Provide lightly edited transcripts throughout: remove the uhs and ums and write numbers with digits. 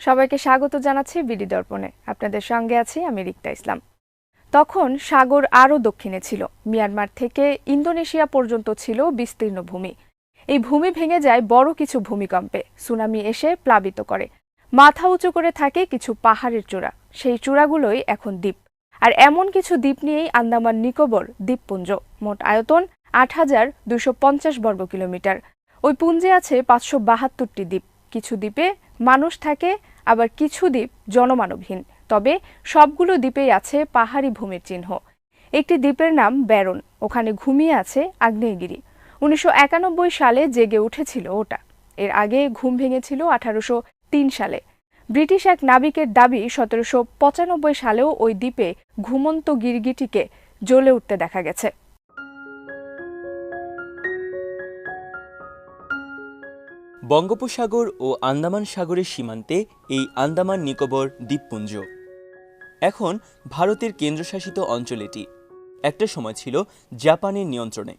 সবাইকে স্বাগত জানাচ্ছি বিডি দর্পণে। আপনাদের সঙ্গে আছি আমি রিক্তা ইসলাম। তখন সাগর আরও দক্ষিণে ছিল। মিয়ানমার থেকে ইন্দোনেশিয়া পর্যন্ত ছিল বিস্তীর্ণ ভূমি। এই ভূমি ভেঙে যায় বড় কিছু ভূমিকম্পে, সুনামি এসে প্লাবিত করে। মাথা উঁচু করে থাকে কিছু পাহাড়ের চূড়া, সেই চূড়াগুলোই এখন দ্বীপ। আর এমন কিছু দ্বীপ নিয়েই আন্দামান নিকোবর দ্বীপপুঞ্জ। মোট আয়তন ৮,২৫০ বর্গ কিলোমিটার। ওই পুঞ্জে আছে ৫৭২টি দ্বীপ। কিছু দ্বীপে মানুষ থাকে, আবার কিছু দ্বীপ জনমানবহীন। তবে সবগুলো দ্বীপেই আছে পাহাড়ি ভূমির চিহ্ন। একটি দ্বীপের নাম ব্যারন, ওখানে ঘুমিয়ে আছে আগ্নেয়গিরি। ১৯৯১ সালে জেগে উঠেছিল ওটা। এর আগে ঘুম ভেঙেছিল ১৮০৩ সালে। ব্রিটিশ এক নাবিকের দাবি ১৭৯৫ সালেও ওই দ্বীপে ঘুমন্ত গিরগিটিকে জ্বলে উঠতে দেখা গেছে। বঙ্গোপসাগর ও আন্দামান সাগরের সীমান্তে এই আন্দামান নিকোবর দ্বীপপুঞ্জ। এখন ভারতের কেন্দ্রশাসিত অঞ্চল এটি। একটা সময় ছিল জাপানের নিয়ন্ত্রণে,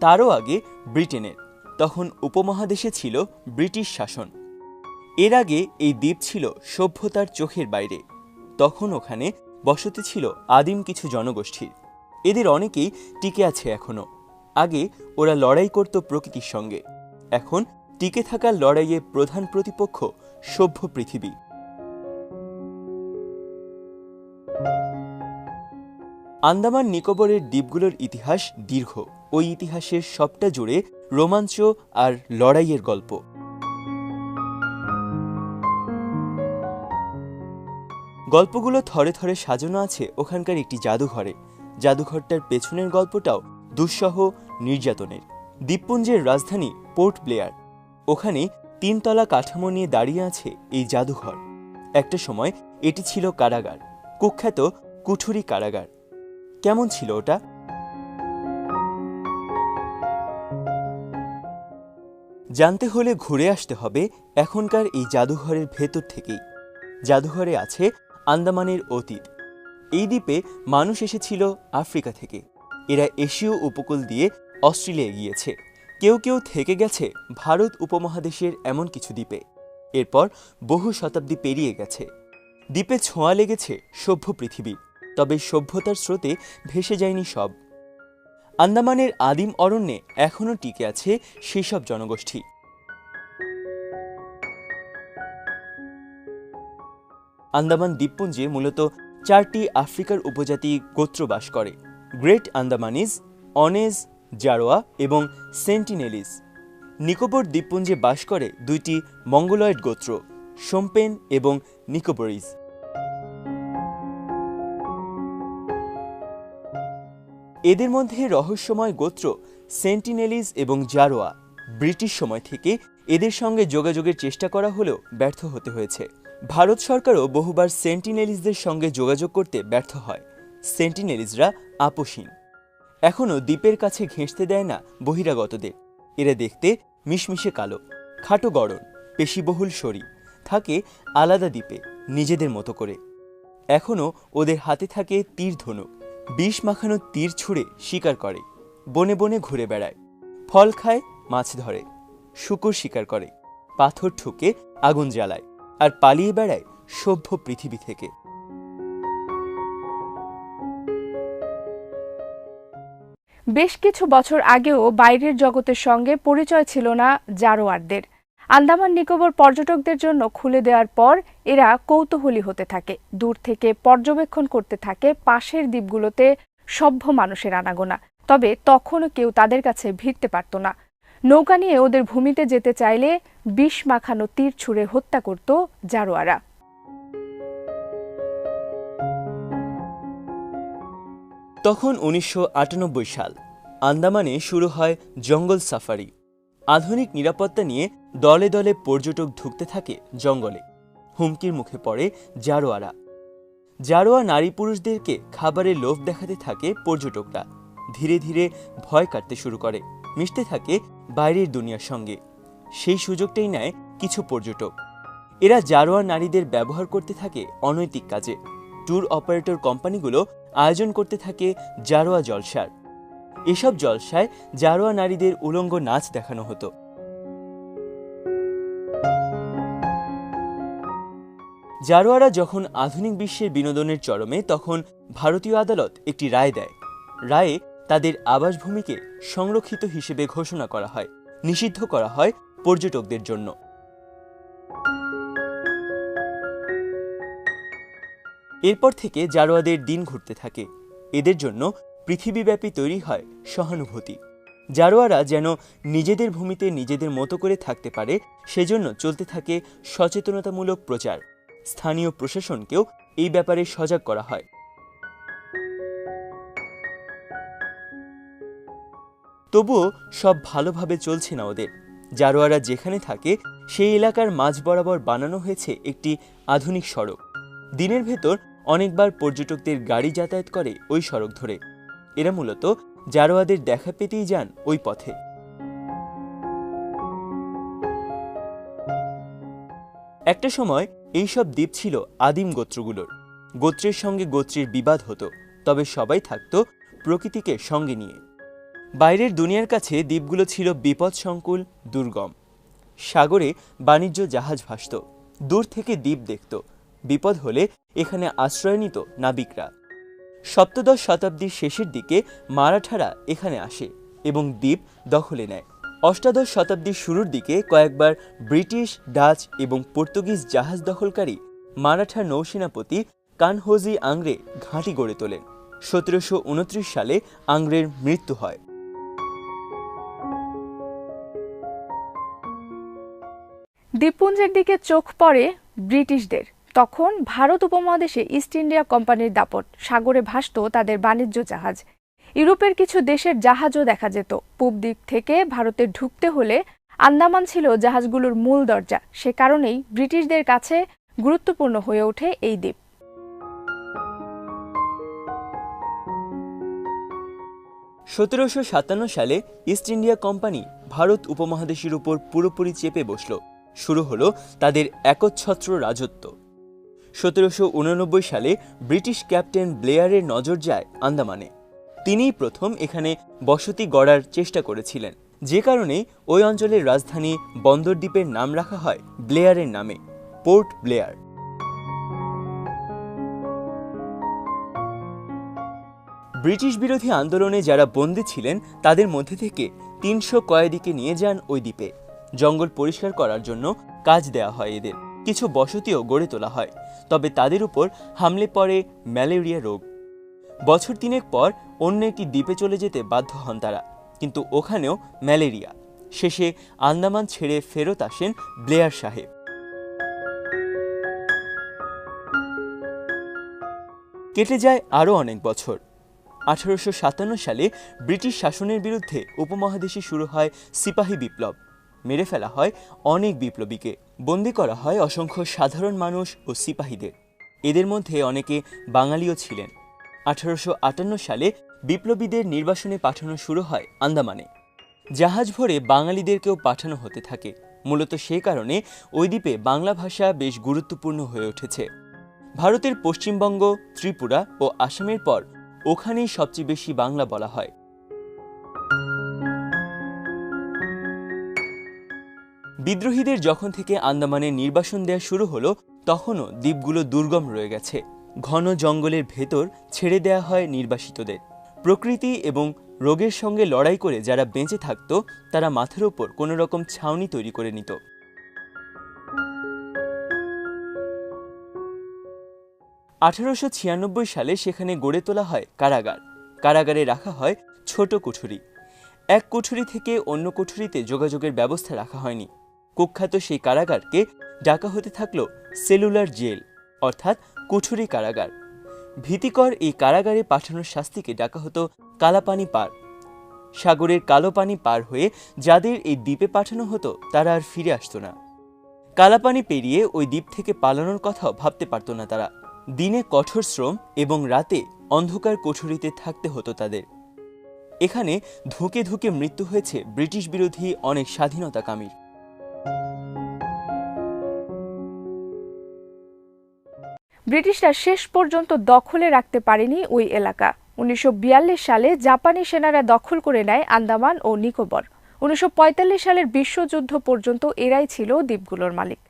তারও আগে ব্রিটেনের। তখন উপমহাদেশে ছিল ব্রিটিশ শাসন। এর আগে এই দ্বীপ ছিল সভ্যতার চোখের বাইরে। তখন ওখানে বসতি ছিল আদিম কিছু জনগোষ্ঠীর। এদের অনেকেই টিকে আছে এখনো। আগে ওরা লড়াই করত প্রকৃতির সঙ্গে। এখন টিকে থাকার লড়াইয়ে প্রধান প্রতিপক্ষ সভ্য পৃথিবী। আন্দামান নিকোবরের দ্বীপগুলোর ইতিহাস দীর্ঘ। ওই ইতিহাসের সবটা জুড়ে রোমাঞ্চ আর লড়াইয়ের গল্প। গল্পগুলো থরে থরে সাজানো আছে ওখানকার একটি জাদুঘরে। জাদুঘরটার পেছনের গল্পটাও দুঃসহ নির্যাতনের। দ্বীপপুঞ্জের রাজধানী পোর্ট ব্লেয়ার। ওখানে ৩ তলা কাঠামো নিয়ে দাঁড়িয়ে আছে এই জাদুঘর। একটা সময় এটি ছিল কারাগার, কুখ্যাত কুঠুরি কারাগার। কেমন ছিল ওটা? জানতে হলে ঘুরে আসতে হবে এখনকার এই জাদুঘরের ভেতর থেকেই। জাদুঘরে আছে আন্দামানের অতীত। এই দ্বীপে মানুষ এসেছিল আফ্রিকা থেকে। এরা এশীয় উপকূল দিয়ে অস্ট্রেলিয়ায় গিয়েছে। কেউ কেউ থেকে গেছে ভারত উপমহাদেশের এমন কিছু দ্বীপে। এরপর বহু শতাব্দী পেরিয়ে গেছে। দ্বীপে ছোঁয়া লেগেছে সভ্য পৃথিবী। তবে সভ্যতার স্রোতে ভেসে যায়নি সব। আন্দামানের আদিম অরণ্যে এখনও টিকে আছে সেসব জনগোষ্ঠী। আন্দামান দ্বীপপুঞ্জে মূলত 4টি আফ্রিকার উপজাতি গোত্র বাস করে: গ্রেট আন্দামানিজ, অনেজ, জারোয়া এবং সেন্টিনেলিজ। নিকোবর দ্বীপপুঞ্জে বাস করে 2টি মঙ্গোলয়েড গোত্র, শোম্পেন এবং নিকোবরিজ। এদের মধ্যে রহস্যময় গোত্র সেন্টিনেলিজ এবং জারোয়া। ব্রিটিশ সময় থেকে এদের সঙ্গে যোগাযোগের চেষ্টা করা হলেও ব্যর্থ হতে হয়েছে। ভারত সরকারও বহুবার সেন্টিনেলিজদের সঙ্গে যোগাযোগ করতে ব্যর্থ হয়। সেন্টিনেলিজরা আপোষহীন। এখনও দ্বীপের কাছে ঘেঁষতে দেয় না বহিরাগতদের। এরা দেখতে মিশমিশে কালো, খাটো গড়ন, পেশিবহুল শরীর, থাকে আলাদা দ্বীপে নিজেদের মতো করে। এখনও ওদের হাতে থাকে তীর ধনুক। বিষ মাখানো তীর ছুঁড়ে শিকার করে, বনে বনে ঘুরে বেড়ায়, ফল খায়, মাছ ধরে, শূকর শিকার করে, পাথর ঠুকে আগুন জ্বালায়, আর পালিয়ে বেড়ায় সভ্য পৃথিবী থেকে। বেশ কিছু বছর আগেও বাইরের জগতের সঙ্গে পরিচয় ছিল না জারোয়ারদের। আন্দামান নিকোবর পর্যটকদের জন্য খুলে দেওয়ার পর এরা কৌতূহলী হতে থাকে। দূর থেকে পর্যবেক্ষণ করতে থাকে পাশের দ্বীপগুলোতে সভ্য মানুষের আনাগোনা। তবে তখনও কেউ তাদের কাছে ভিড়তে পারত না। নৌকা নিয়ে ওদের ভূমিতে যেতে চাইলে বিষ মাখানো তীর ছুঁড়ে হত্যা করত জারোয়ারা। তখন ১৯৯৮ সাল। আন্দামানে শুরু হয় জঙ্গল সাফারি। আধুনিক নিরাপত্তা নিয়ে দলে দলে পর্যটক ঢুকতে থাকে জঙ্গলে। হুমকির মুখে পড়ে জারোয়ারা। জারোয়া নারী পুরুষদেরকে খাবারের লোভ দেখাতে থাকে পর্যটকরা। ধীরে ধীরে ভয় কাটতে শুরু করে, মিশতে থাকে বাইরের দুনিয়ার সঙ্গে। সেই সুযোগটাই নেয় কিছু পর্যটক। এরা জারোয়া নারীদের ব্যবহার করতে থাকে অনৈতিক কাজে। ট্যুর অপারেটর কোম্পানিগুলো আয়োজন করতে থাকে জারোয়া জলসার। এসব জলসায় জারোয়া নারীদের উলঙ্গ নাচ দেখানো হতো। জারোয়ারা যখন আধুনিক বিশ্বের বিনোদনের চরমে, তখন ভারতীয় আদালত একটি রায় দেয়। রায়ে তাদের আবাসভূমিকে সংরক্ষিত হিসেবে ঘোষণা করা হয়, নিষিদ্ধ করা হয় পর্যটকদের জন্য। এরপর থেকে জারোয়াদের দিন ঘুরতে থাকে। এদের জন্য পৃথিবীব্যাপী তৈরি হয় সহানুভূতি। জারোয়ারা যেন নিজেদের ভূমিতে নিজেদের মতো করে থাকতে পারে, সেজন্য চলতে থাকে সচেতনতামূলক প্রচার। স্থানীয় প্রশাসনকেও এই ব্যাপারে সজাগ করা হয়। তবুও সব ভালোভাবে চলছে না ওদের। জারোয়ারা যেখানে থাকে সেই এলাকার মাঝ বরাবর বানানো হয়েছে একটি আধুনিক সড়ক। দিনের ভেতর অনেকবার পর্যটকদের গাড়ি যাতায়াত করে ওই সড়ক ধরে। এরা মূলত জারোয়াদের দেখা পেতেই যান ওই পথে। একটা সময় এইসব দ্বীপ ছিল আদিম গোত্রগুলোর। গোত্রের সঙ্গে গোত্রের বিবাদ হতো, তবে সবাই থাকতো প্রকৃতিকে সঙ্গে নিয়ে। বাইরের দুনিয়ার কাছে দ্বীপগুলো ছিল বিপদসংকুল, দুর্গম। সাগরে বাণিজ্য জাহাজ ভাসত, দূর থেকে দ্বীপ দেখত। বিপদ হলে এখানে আশ্রয় নিত নাবিকরা। সপ্তদশ শতাব্দীর শেষের দিকে মারাঠারা এখানে আসে এবং দ্বীপ দখলে নেয়। অষ্টাদশ শতাব্দীর শুরুর দিকে কয়েকবার ব্রিটিশ, ডাচ এবং পর্তুগিজ জাহাজ দখলকারী মারাঠা নৌসেনাপতি কানহোজি আংরে ঘাঁটি গড়ে তোলেন। 1729 সালে আংরের মৃত্যু হয়। দ্বীপপুঞ্জের দিকে চোখ পড়ে ব্রিটিশদের। তখন ভারত উপমহাদেশে ইস্ট ইন্ডিয়া কোম্পানির দাপট, সাগরে ভাসত তাদের বাণিজ্য জাহাজ। ইউরোপের কিছু দেশের জাহাজও দেখা যেত। পূব দিক থেকে ভারতে ঢুকতে হলে আন্দামান ছিল জাহাজগুলোর মূল দরজা। সে কারণেই ব্রিটিশদের কাছে গুরুত্বপূর্ণ হয়ে ওঠে এই দ্বীপ। (1757 সালে ইস্ট ইন্ডিয়া কোম্পানি ভারত উপমহাদেশের উপর পুরোপুরি চেপে বসল। শুরু হলো তাদের একচ্ছত্র রাজত্ব। 1789 সালে ব্রিটিশ ক্যাপ্টেন ব্লেয়ারের নজর যায় আন্দামানে। তিনিই প্রথম এখানে বসতি গড়ার চেষ্টা করেছিলেন, যে কারণে ওই অঞ্চলের রাজধানী বন্দরদ্বীপের নাম রাখা হয় ব্লেয়ারের নামে, পোর্ট ব্লেয়ার। ব্রিটিশ বিরোধী আন্দোলনে যারা বন্দী ছিলেন তাদের মধ্যে থেকে 300 কয়েদিকে নিয়ে যান ওই দ্বীপে। জঙ্গল পরিষ্কার করার জন্য কাজ দেয়া হয় এদের। কিছু বসতিও গড়ে তোলা হয়, তবে তাদের উপর হামলে পড়ে ম্যালেরিয়া রোগ। বছর 3 পর অন্য একটি দ্বীপে চলে যেতে বাধ্য হন তারা, কিন্তু ওখানেও ম্যালেরিয়া। শেষে আন্দামান ছেড়ে ফেরত আসেন ব্লেয়ার সাহেব। কেটে যায় আরও অনেক বছর। 1857 সালে ব্রিটিশ শাসনের বিরুদ্ধে উপমহাদেশে শুরু হয় সিপাহী বিপ্লব। মেরে ফেলা হয় অনেক বিপ্লবীকে, বন্দী করা হয় অসংখ্য সাধারণ মানুষ ও সিপাহীদের। এদের মধ্যে অনেকে বাঙালিও ছিলেন। 1858 সালে বিপ্লবীদের নির্বাসনে পাঠানো শুরু হয় আন্দামানে। জাহাজ ভরে বাঙালিদেরকেও পাঠানো হতে থাকে। মূলত সে কারণে ওই দ্বীপে বাংলা ভাষা বেশ গুরুত্বপূর্ণ হয়ে উঠেছে। ভারতের পশ্চিমবঙ্গ, ত্রিপুরা ও আসামের পর ওখানেই সবচেয়ে বেশি বাংলা বলা হয়। বিদ্রোহীদের যখন থেকে আন্দামানে নির্বাসন দেওয়া শুরু হলো, তখনও দ্বীপগুলো দুর্গম রয়ে গেছে। ঘন জঙ্গলের ভেতর ছেড়ে দেয়া হয় নির্বাসিতদের। প্রকৃতি এবং রোগের সঙ্গে লড়াই করে যারা বেঁচে থাকত, তারা মাথার উপর কোনো রকম ছাউনি তৈরি করে নিত। 1896 সালে সেখানে গড়ে তোলা হয় কারাগার। কারাগারে রাখা হয় ছোট কুঠুরি। এক কুঠুরি থেকে অন্য কুঠুরিতে যোগাযোগের ব্যবস্থা রাখা হয়নি। কুখ্যাত সেই কারাগারকে ডাকা হতে থাকলো সেলুলার জেল, অর্থাৎ কুঠুরি কারাগার। ভীতিকর এই কারাগারে পাঠানোর শাস্তিকে ডাকা হতো কালাপানি পার। সাগরের কালো পানি পার হয়ে যাদের এই দ্বীপে পাঠানো হতো, তারা আর ফিরে আসতো না। কালাপানি পেরিয়ে ওই দ্বীপ থেকে পালানোর কথাও ভাবতে পারত না তারা। দিনে কঠোর শ্রম এবং রাতে অন্ধকার কুঠুরিতে থাকতে হতো তাদের। এখানে ধুঁকে ধুঁকে মৃত্যু হয়েছে ব্রিটিশ বিরোধী অনেক স্বাধীনতাকামীর। ব্রিটিশরা শেষ পর্যন্ত দখলে রাখতে পারেনি ওই এলাকা। 1942 সালে জাপানি সেনারা দখল করে নেয় আন্দামান ও নিকোবর। 1945 সালের বিশ্বযুদ্ধ পর্যন্ত এরাই ছিল দ্বীপগুলোর মালিক।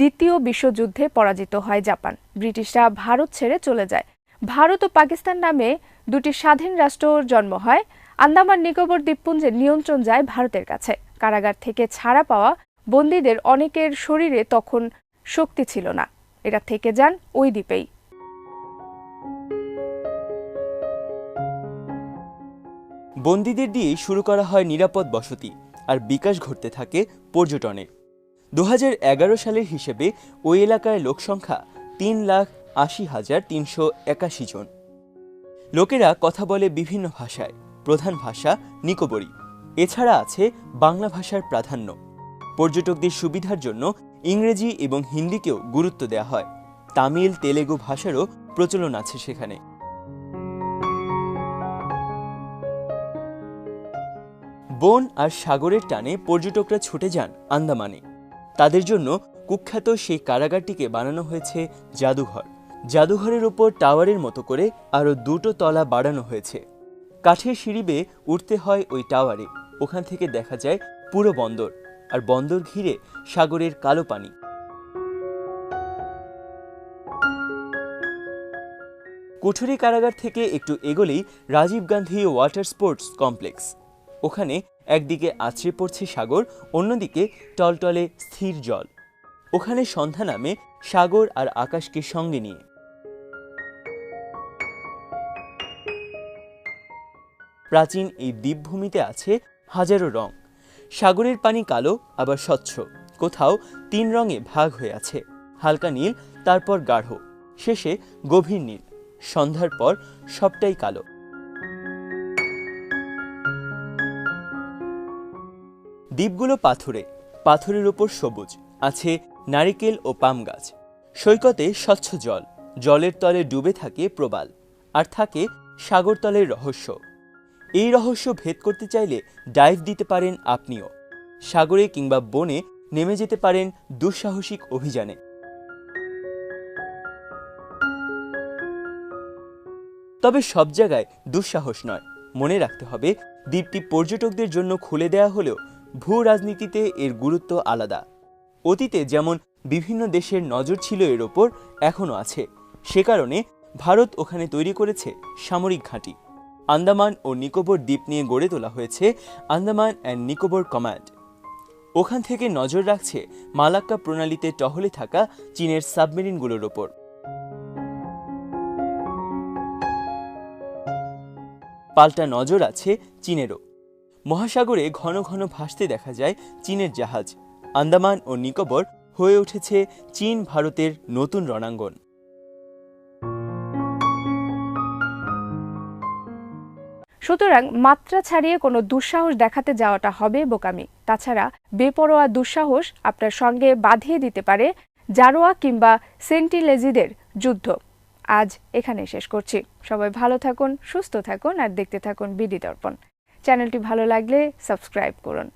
দ্বিতীয় বিশ্বযুদ্ধে পরাজিত হয় জাপান। ব্রিটিশরা ভারত ছেড়ে চলে যায়। ভারত ও পাকিস্তান নামে দুটি স্বাধীন রাষ্ট্রের জন্ম হয়। আন্দামান নিকোবর দ্বীপপুঞ্জের নিয়ন্ত্রণ যায় ভারতের কাছে। কারাগার থেকে ছাড়া পাওয়া বন্দীদের অনেকের শরীরে তখন শক্তি ছিল না, এরা থেকে যান ওই দ্বীপেই। বন্দীদের দিয়ে শুরু করা হয় নিরাপদ বসতি, আর বিকাশ ঘটতে থাকে পর্যটনে। 2011 সালের হিসেবে ওই এলাকার লোকসংখ্যা 3,80,381 জন। লোকেরা কথা বলে বিভিন্ন ভাষায়, প্রধান ভাষা নিকোবরি। এছাড়া আছে বাংলা ভাষার প্রাধান্য। পর্যটকদের সুবিধার জন্য ইংরেজি এবং হিন্দিকেও গুরুত্ব দেওয়া হয়। তামিল, তেলেগু ভাষারও প্রচলন আছে সেখানে। বন আর সাগরের টানে পর্যটকরা ছুটে যান আন্দামানে। তাদের জন্য কুখ্যাত সেই কারাগারটিকে বানানো হয়েছে জাদুঘর। জাদুঘরের ওপর টাওয়ারের মতো করে আরও 2টো তলা বাড়ানো হয়েছে। কাঠের সিঁড়ি বেয়ে উঠতে হয় ওই টাওয়ারে। ওখান থেকে দেখা যায় পুরো বন্দর, আর বন্দর ঘিরে সাগরের কালো পানি। কুঠুরি কারাগার থেকে একটু এগোলেই Rajiv Gandhi water sports complex. ওখানে একদিকে আছড়ে পড়ছে সাগর, অন্যদিকে টলটলে স্থির জল। ওখানে সন্ধ্যা নামে সাগর আর আকাশকে সঙ্গে নিয়ে। প্রাচীন এই দ্বীপভূমিতে আছে হাজারো রং। সাগরের পানি কালো, আবার স্বচ্ছ। কোথাও 3 রঙে ভাগ হয়ে আছে, হালকা নীল, তারপর গাঢ়, শেষে গভীর নীল। সন্ধ্যার পর সবটাই কালো। দ্বীপগুলো পাথুরে, পাথরের ওপর সবুজ, আছে নারিকেল ও পাম গাছ। সৈকতে স্বচ্ছ জল, জলের তলে ডুবে থাকে প্রবাল, আর থাকে সাগরতলের রহস্য। এই রহস্য ভেদ করতে চাইলে ডাইভ দিতে পারেন আপনিও। সাগরে কিংবা বনে নেমে যেতে পারেন দুঃসাহসিক অভিযানে। তবে সব জায়গায় দুঃসাহস নয়। মনে রাখতে হবে, দ্বীপটি পর্যটকদের জন্য খুলে দেয়া হলেও ভূ রাজনীতিতে এর গুরুত্ব আলাদা। অতীতে যেমন বিভিন্ন দেশের নজর ছিল এর ওপর, এখনও আছে। সে কারণে ভারত ওখানে তৈরি করেছে সামরিক ঘাঁটি। আন্দামান ও নিকোবর দ্বীপ নিয়ে গড়ে তোলা হয়েছে আন্দামান অ্যান্ড নিকোবর কমান্ড। ওখান থেকে নজর রাখছে মালাক্কা প্রণালীতে টহলে থাকা চীনের সাবমেরিনগুলোর ওপর। পাল্টা নজর আছে চীনেরও। মহাসাগরে ঘন ঘন ভাসতে দেখা যায় চীনের জাহাজ। আন্দামান ও নিকোবর হয়ে উঠেছে চীন ভারতের নতুন রণাঙ্গন। সুতরাং মাত্রা ছাড়িয়ে কোনো দুঃসাহস দেখাতে যাওয়াটা হবে বোকামি। তাছাড়া বেপরোয়া দুঃসাহস আপনার সঙ্গে বাঁধিয়ে দিতে পারে জারোয়া কিংবা সেন্টিলেজিদের যুদ্ধ। আজ এখানে শেষ করছি। সবাই ভালো থাকুন, সুস্থ থাকুন, আর দেখতে থাকুন বিডি দর্পণ। চ্যানেলটি ভালো লাগলে সাবস্ক্রাইব করুন।